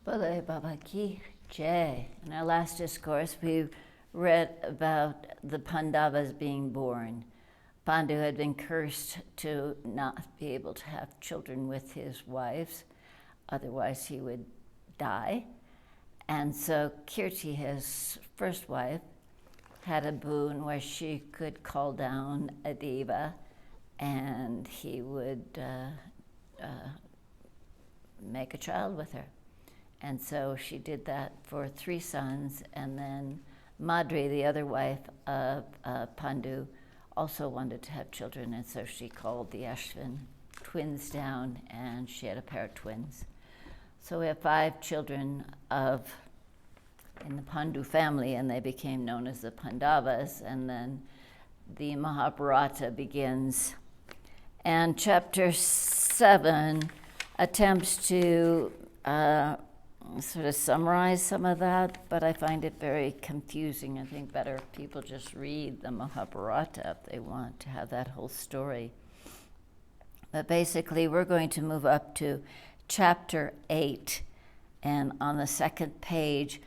Bole Baba Ki Jai. In our last discourse, we read about the Pandavas being born. Pandu had been cursed to not be able to have children with his wives, otherwise he would die. And so Kirti, his first wife, had a boon where she could call down a deva and he would make a child with her. And so she did that for 3 sons, and then Madri, the other wife of Pandu, also wanted to have children, and so she called the Ashvin twins down, and she had a pair of twins. So we have 5 children in the Pandu family, and they became known as the Pandavas, and then the Mahabharata begins. And chapter 7 attempts to sort of summarize some of that, but I find it very confusing. I think better if people just read the Mahabharata if they want to have that whole story. But basically, we're going to move up to chapter 8, and on the second page,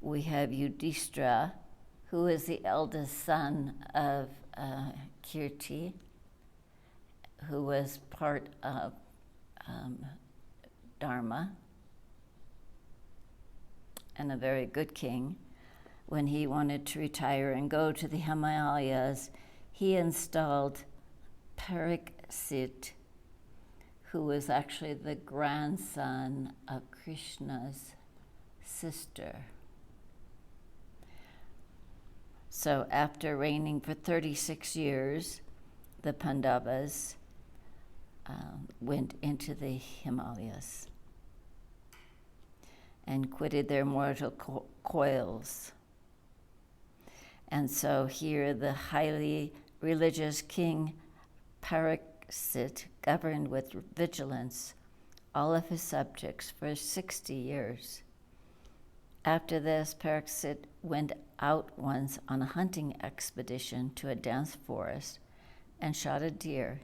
we have Yudhishthira, who is the eldest son of Kirti, who was part of Dharma, and a very good king. When he wanted to retire and go to the Himalayas, he installed Paraksit, who was actually the grandson of Krishna's sister. So after reigning for 36 years, the Pandavas went into the Himalayas and quitted their mortal coils. And so here the highly religious King Paraksit governed with vigilance all of his subjects for 60 years. After this, Paraksit went out once on a hunting expedition to a dense forest and shot a deer.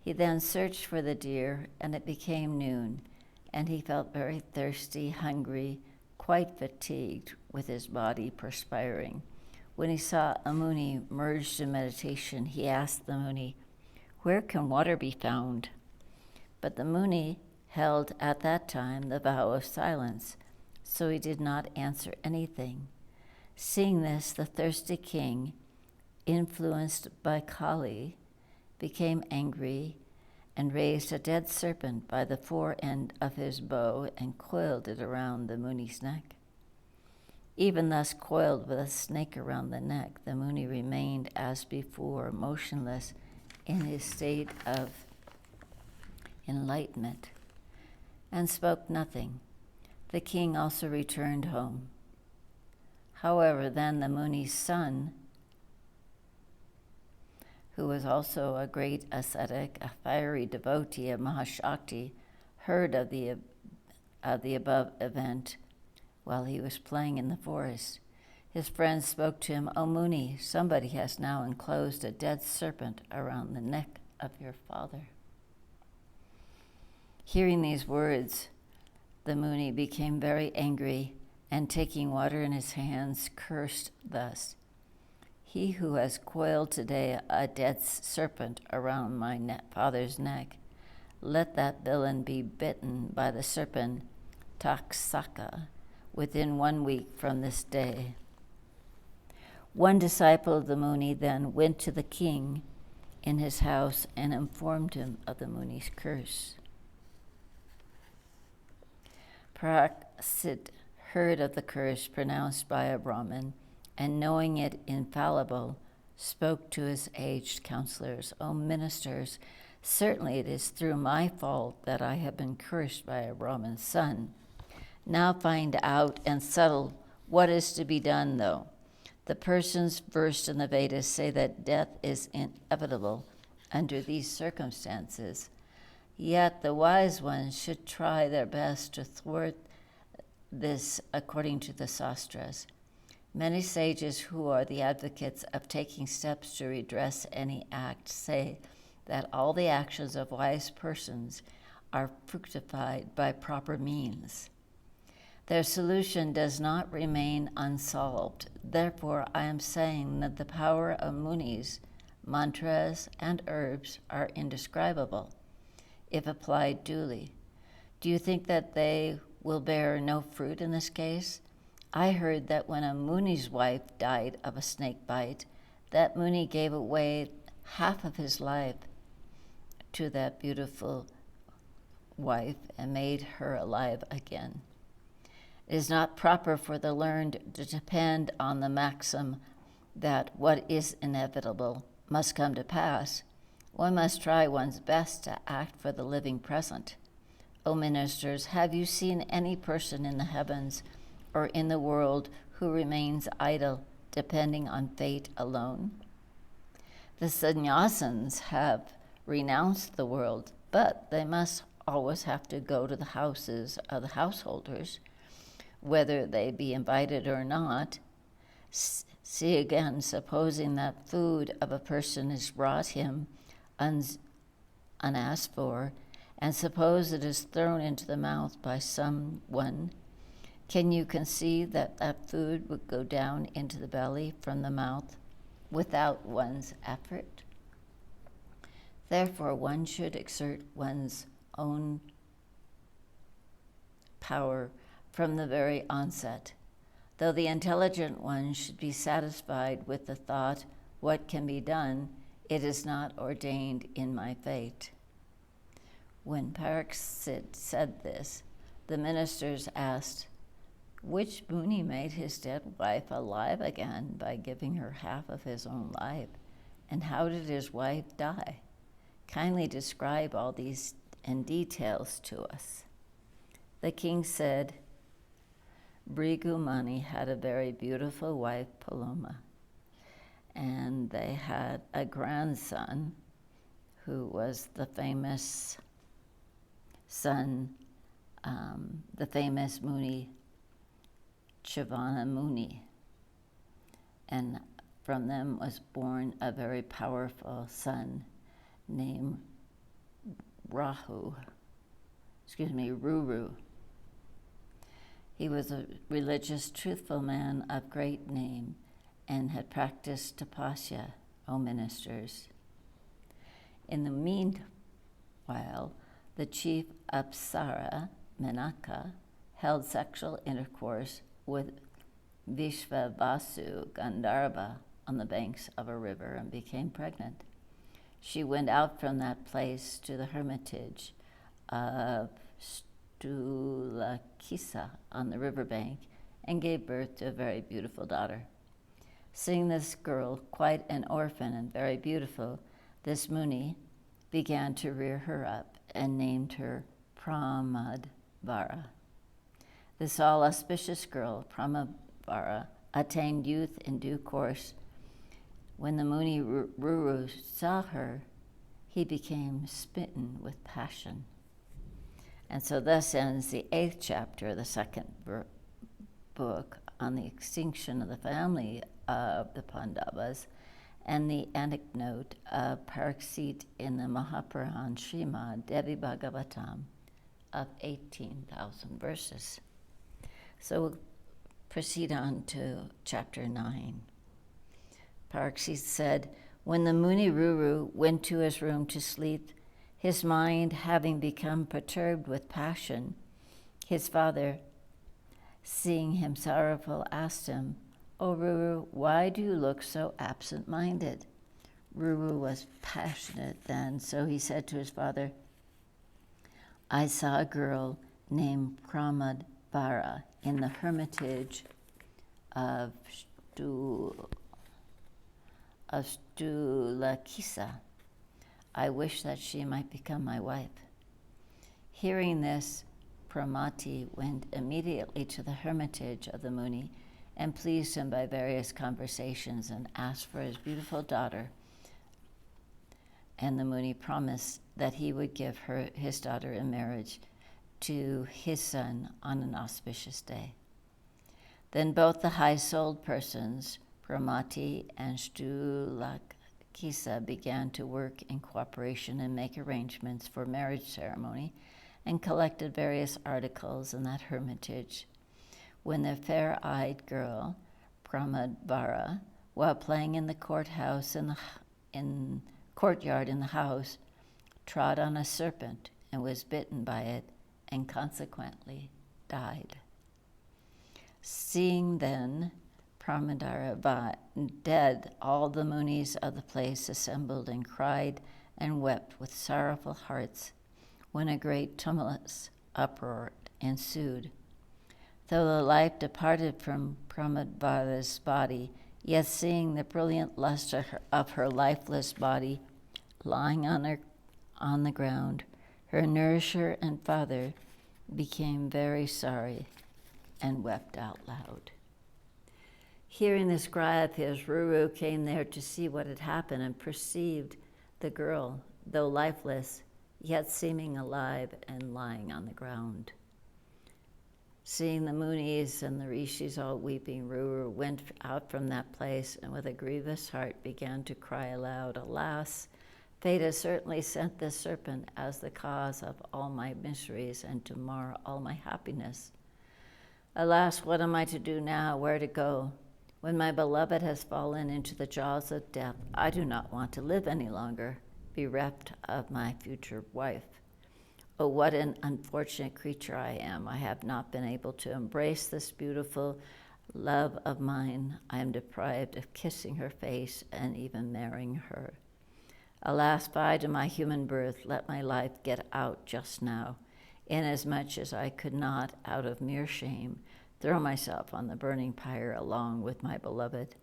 He then searched for the deer, and it became noon, and he felt very thirsty, hungry, quite fatigued, with his body perspiring. When he saw a Muni merged in meditation, he asked the Muni, "Where can water be found?" But the Muni held at that time the vow of silence, so he did not answer anything. Seeing this, the thirsty king, influenced by Kali, became angry and raised a dead serpent by the forend of his bow and coiled it around the Muni's neck. Even thus coiled with a snake around the neck, the Muni remained as before, motionless in his state of enlightenment, and spoke nothing. The king also returned home. However, then the Muni's son, who was also a great ascetic, a fiery devotee of Mahashakti, heard of the above event while he was playing in the forest. His friends spoke to him, "O Muni, somebody has now enclosed a dead serpent around the neck of your father." Hearing these words, the Muni became very angry, and taking water in his hands, cursed thus, "He who has coiled today a dead serpent around my father's neck, let that villain be bitten by the serpent Taksaka within 1 week from this day." One disciple of the Muni then went to the king in his house and informed him of the Muni's curse. Paraksit heard of the curse pronounced by a Brahmin, and knowing it infallible, spoke to his aged counselors, "O ministers, certainly it is through my fault that I have been cursed by a Brahmin's son. Now find out and settle what is to be done, though. The persons versed in the Vedas say that death is inevitable under these circumstances. Yet the wise ones should try their best to thwart this according to the Sastras. Many sages who are the advocates of taking steps to redress any act say that all the actions of wise persons are fructified by proper means. Their solution does not remain unsolved. Therefore, I am saying that the power of munis, mantras, and herbs are indescribable, if applied duly. Do you think that they will bear no fruit in this case? I heard that when a muni's wife died of a snake bite, that muni gave away half of his life to that beautiful wife and made her alive again. It is not proper for the learned to depend on the maxim that what is inevitable must come to pass. One must try one's best to act for the living present. O ministers, have you seen any person in the heavens or in the world who remains idle, depending on fate alone? The sannyasins have renounced the world, but they must always have to go to the houses of the householders, whether they be invited or not. See again, supposing that food of a person is brought him unasked for, and suppose it is thrown into the mouth by someone, can you conceive that that food would go down into the belly from the mouth without one's effort? Therefore, one should exert one's own power from the very onset. Though the intelligent one should be satisfied with the thought, what can be done? It is not ordained in my fate. When Paraksit said this, the ministers asked, which muni made his dead wife alive again by giving her half of his own life? And how did his wife die? Kindly describe all these in details to us. The king said, Bhrigu had a very beautiful wife, Paloma, and they had a grandson who was the famous son, the famous Muni, Chivana Muni. And from them was born a very powerful son named Ruru. He was a religious, truthful man of great name and had practiced tapasya, O ministers. In the meanwhile, the chief Apsara, Menaka, held sexual intercourse with Vishvavasu Gandharva on the banks of a river and became pregnant. She went out from that place to the hermitage of Stulakisa on the riverbank and gave birth to a very beautiful daughter. Seeing this girl quite an orphan and very beautiful, this Muni began to rear her up and named her Pramadvara. This all auspicious girl, Pramadvara, attained youth in due course. When the Muni Ruru saw her, he became smitten with passion. And so thus ends the 8th chapter of the second book on the extinction of the family of the Pandavas and the anecdote of Paraksit in the Mahapuran Srimad Devi Bhagavatam of 18,000 verses. So we'll proceed on to chapter 9. Paraksit said, when the Muni Ruru went to his room to sleep, his mind having become perturbed with passion, his father, seeing him sorrowful, asked him, O Ruru, why do you look so absent-minded? Ruru was passionate then, so he said to his father, I saw a girl named Pramadvara in the hermitage of Stulakisa. I wish that she might become my wife. Hearing this, Pramati went immediately to the hermitage of the Muni and pleased him by various conversations and asked for his beautiful daughter. And the Muni promised that he would give her his daughter in marriage to his son on an auspicious day. Then both the high-souled persons, Pramati and Stulakisa, began to work in cooperation and make arrangements for marriage ceremony and collected various articles in that hermitage. when the fair-eyed girl, Pramadvara, while playing in the courtyard in the house, trod on a serpent and was bitten by it and consequently died. Seeing then Pramadvara dead, all the munis of the place assembled and cried and wept with sorrowful hearts, when a great tumultuous uproar ensued. Though the life departed from Pramadvara's body, yet seeing the brilliant luster of her lifeless body lying on the ground, her nourisher and father became very sorry and wept out loud. Hearing this cry of his, Ruru came there to see what had happened and perceived the girl, though lifeless, yet seeming alive and lying on the ground. Seeing the munis and the rishis all weeping, Ruru went out from that place and with a grievous heart began to cry aloud, "Alas, fate has certainly sent this serpent as the cause of all my miseries and to mar all my happiness. Alas, what am I to do now? Where to go? When my beloved has fallen into the jaws of death, I do not want to live any longer, bereft of my future wife. Oh, what an unfortunate creature I am. I have not been able to embrace this beautiful love of mine. I am deprived of kissing her face and even marrying her. Alas, fie to my human birth. Let my life get out just now, inasmuch as I could not, out of mere shame, throw myself on the burning pyre along with my beloved.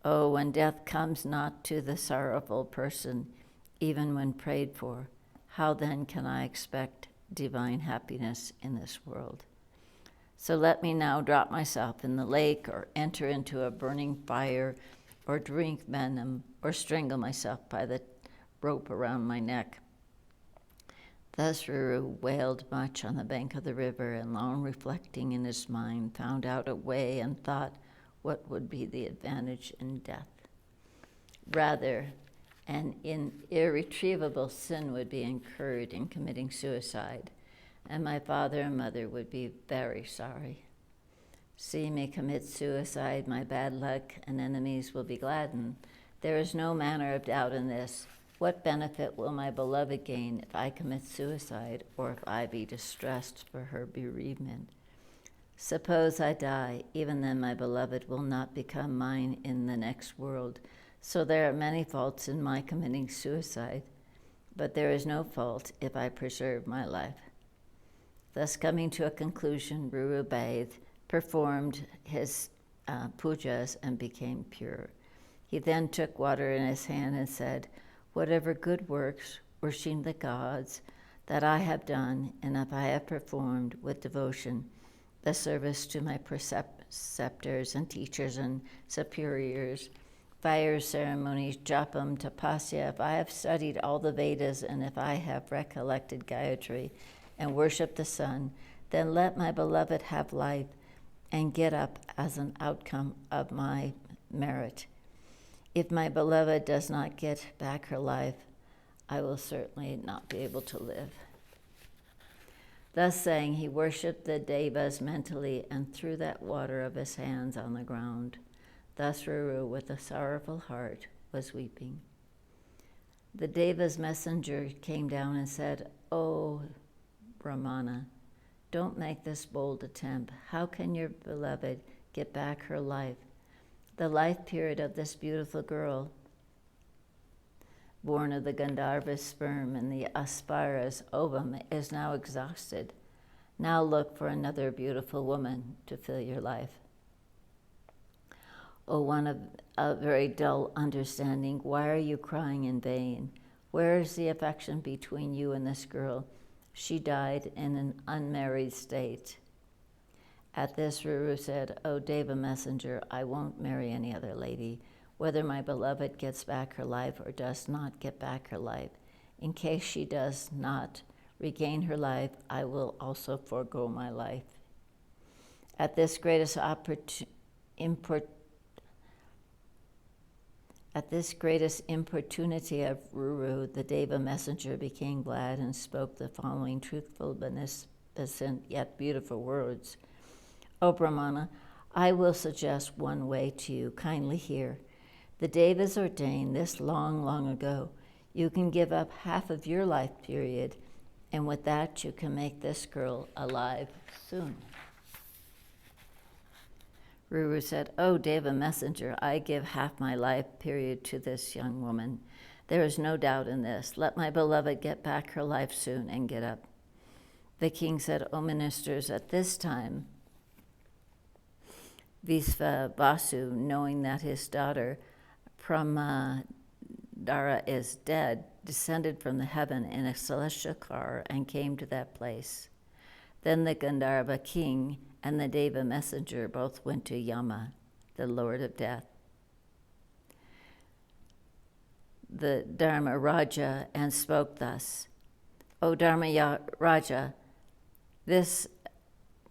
Oh, when death comes not to the sorrowful person, even when prayed for, how then can I expect divine happiness in this world? So let me now drop myself in the lake or enter into a burning fire or drink venom or strangle myself by the rope around my neck." Thus Ruru wailed much on the bank of the river, and long reflecting in his mind, found out a way and thought what would be the advantage in death. Rather, an irretrievable sin would be incurred in committing suicide, and my father and mother would be very sorry. See me commit suicide, my bad luck and enemies will be gladdened. There is no manner of doubt in this. What benefit will my beloved gain if I commit suicide or if I be distressed for her bereavement? Suppose I die, even then my beloved will not become mine in the next world. So there are many faults in my committing suicide, but there is no fault if I preserve my life. Thus coming to a conclusion, Ruru bathed, performed his pujas, and became pure. He then took water in his hand and said, "Whatever good works, worshiping the gods, that I have done, and if I have performed with devotion the service to my preceptors and teachers and superiors, fire ceremonies, japam, tapasya, if I have studied all the Vedas, and if I have recollected Gayatri and worshipped the sun, then let my beloved have life and get up as an outcome of my merit. If my beloved does not get back her life, I will certainly not be able to live." Thus saying, he worshipped the devas mentally and threw that water of his hands on the ground. Thus Ruru, with a sorrowful heart, was weeping. The deva's messenger came down and said, "O Brahmana, don't make this bold attempt. How can your beloved get back her life? The life period of this beautiful girl, born of the Gandharva's sperm and the Aspara's ovum, is now exhausted. Now look for another beautiful woman to fill your life." O one of a very dull understanding, why are you crying in vain? Where is the affection between you and this girl? She died in an unmarried state. At this, Ruru said, "O Deva messenger, I won't marry any other lady, whether my beloved gets back her life or does not get back her life. In case she does not regain her life, I will also forego my life." At this greatest importunity of Ruru, the Deva messenger became glad and spoke the following truthful, beneficent, yet beautiful words. O Brahmana, I will suggest one way to you. Kindly hear. The Devas ordained this long, long ago. You can give up half of your life period, and with that you can make this girl alive soon. Ruru said, O Deva messenger, I give half my life period to this young woman. There is no doubt in this. Let my beloved get back her life soon and get up. The king said, O ministers, at this time, Visvavasu, knowing that his daughter Pramadara is dead, descended from the heaven in a celestial car and came to that place. Then the Gandharva king and the Deva messenger both went to Yama, the lord of death. The Dharma Raja, and spoke thus, O Dharma Raja, this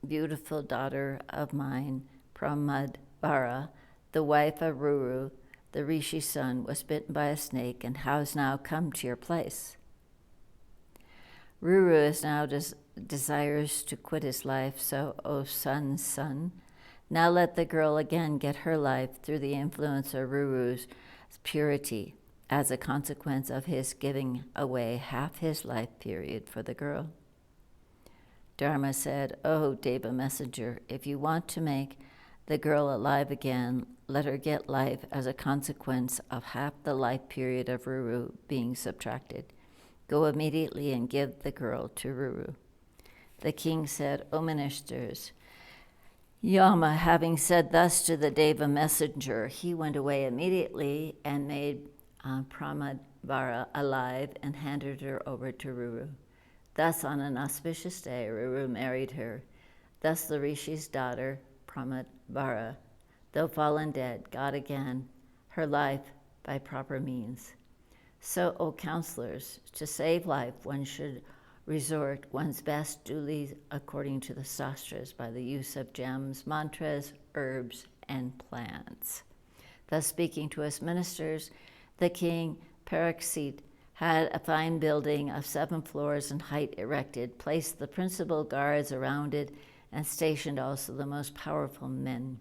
beautiful daughter of mine, Pramadvara, the wife of Ruru, the Rishi's son, was bitten by a snake and has now come to your place. Ruru is now desires to quit his life, so, O son's son, now let the girl again get her life through the influence of Ruru's purity as a consequence of his giving away half his life period for the girl. Dharma said, O Deva messenger, if you want to make the girl alive again, let her get life as a consequence of half the life period of Ruru being subtracted. Go immediately and give the girl to Ruru. The king said, O ministers, Yama, having said thus to the Deva messenger, he went away immediately and made Pramadvara alive and handed her over to Ruru. Thus, on an auspicious day, Ruru married her. Thus, the Rishi's daughter, Pramadvara, though fallen dead, got again her life by proper means. So, O counselors, to save life, one should resort one's best duly according to the sastras by the use of gems, mantras, herbs, and plants. Thus, speaking to his ministers, the king Paraksit had a fine building of 7 floors in height erected, placed the principal guards around it, and stationed also the most powerful men,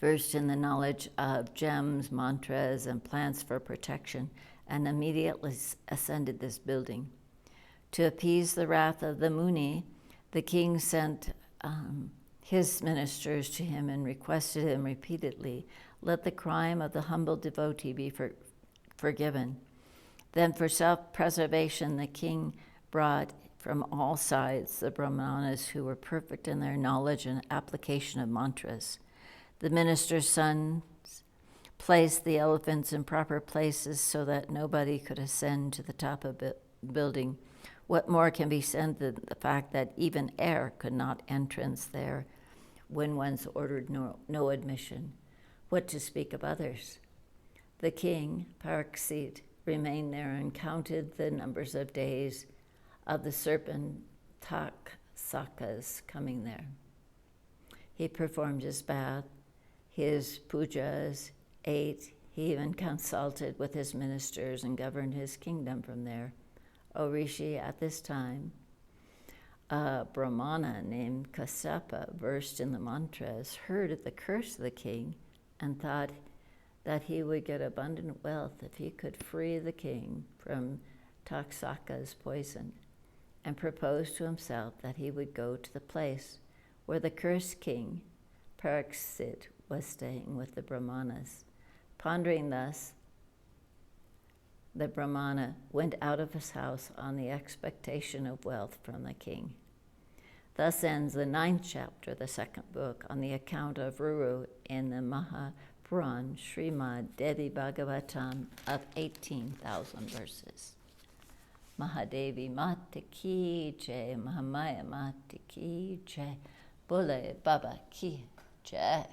versed in the knowledge of gems, mantras, and plants for protection, and immediately ascended this building. To appease the wrath of the Muni, the king sent his ministers to him and requested him repeatedly, let the crime of the humble devotee be forgiven. Then for self-preservation, the king brought from all sides the Brahmanas who were perfect in their knowledge and application of mantras. The minister's sons placed the elephants in proper places so that nobody could ascend to the top of the building. What more can be said than the fact that even air could not entrance there when once ordered no admission? What to speak of others? The king, Paraksit, remained there and counted the numbers of days of the serpent Taksakas coming there. He performed his bath, his pujas, ate. He even consulted with his ministers and governed his kingdom from there. O Rishi, at this time, a Brahmana named Kassapa, versed in the mantras, heard of the curse of the king and thought that he would get abundant wealth if he could free the king from Taksaka's poison, and proposed to himself that he would go to the place where the cursed king, Paraksit, was staying with the Brahmanas. Pondering thus, the Brahmana went out of his house on the expectation of wealth from the king. Thus ends the 9th chapter, the 2nd book, on the account of Ruru in the Mahapuran Srimad Devi Bhagavatam of 18,000 verses. Mahadevi Mata Ki Jai, Mahamaya Mata Ki Jai, Bole Baba Ki Jai.